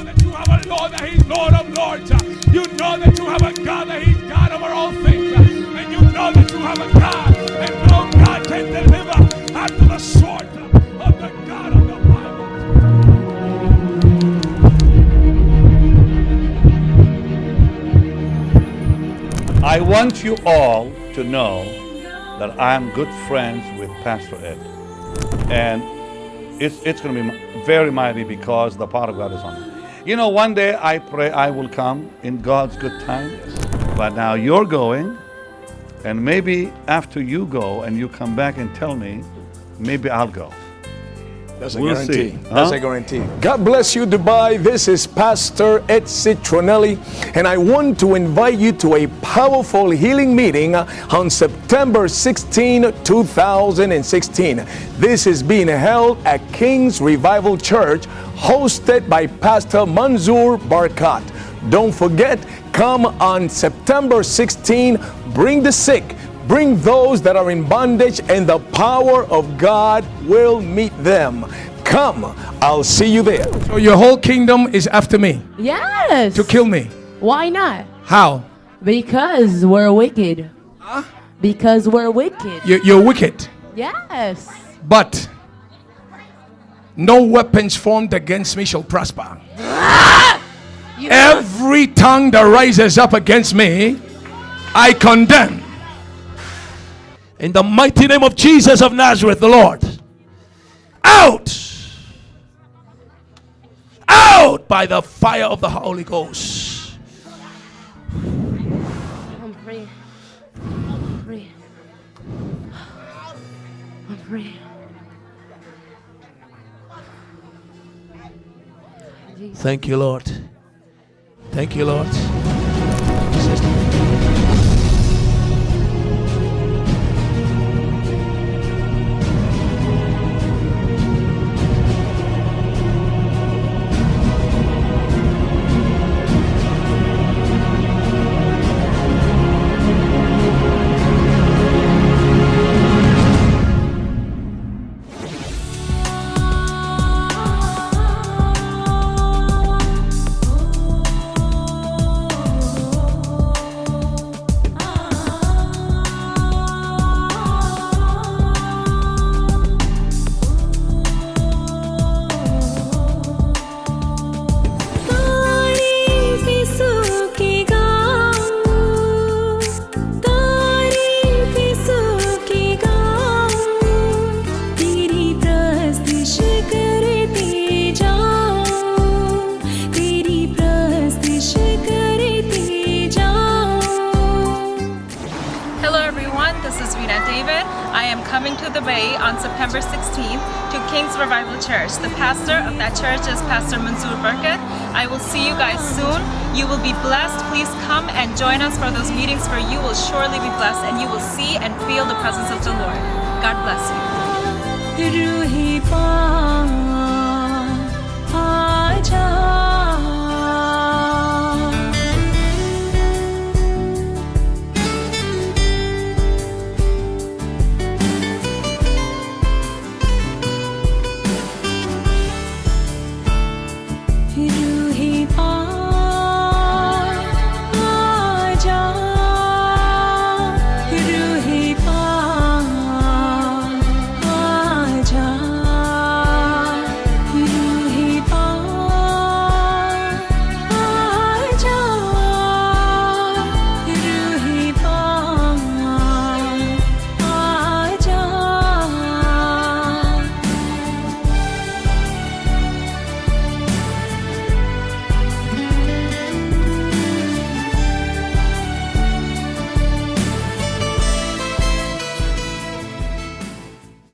know that you have a Lord, that He's Lord of Lords. You know that you have a God, that He's God over all things. And you know that you have a God, and no God can deliver after the sword of the God of the Bible. I want you all to know that I'm good friends with Pastor Ed. And it's going to be very mighty because the power of God is on me. You know, one day I pray I will come in God's good time. But now you're going, and maybe after you go and you come back and tell me, maybe I'll go. That's a We'll guarantee. see. That's Huh? a guarantee. God bless you, Dubai. This is Pastor Ed Citronnelli, and I want to invite you to a powerful healing meeting on September 16, 2016. This is being held at King's Revival Church, hosted by Pastor Manzoor Barkat. Don't forget, come on September 16. Bring the sick. Bring those that are in bondage, and the power of God will meet them. Come, I'll see you there. So your whole kingdom is after me Yes. to kill me. Why not? How? Because we're wicked. Huh? Because we're wicked. You're wicked. Yes. But no weapons formed against me shall prosper. You Every tongue that rises up against me, I condemn. In the mighty name of Jesus of Nazareth, the Lord. Out! Out by the fire of the Holy Ghost. I'm free. I'm free. I'm free. Thank you, Lord. Thank you, Lord. Coming to the Bay on September 16th to King's Revival Church. The pastor of that church is Pastor Manzoor Barkat. I will see you guys soon. You will be blessed. Please come and join us for those meetings, for you will surely be blessed and you will see and feel the presence of the Lord. God bless you.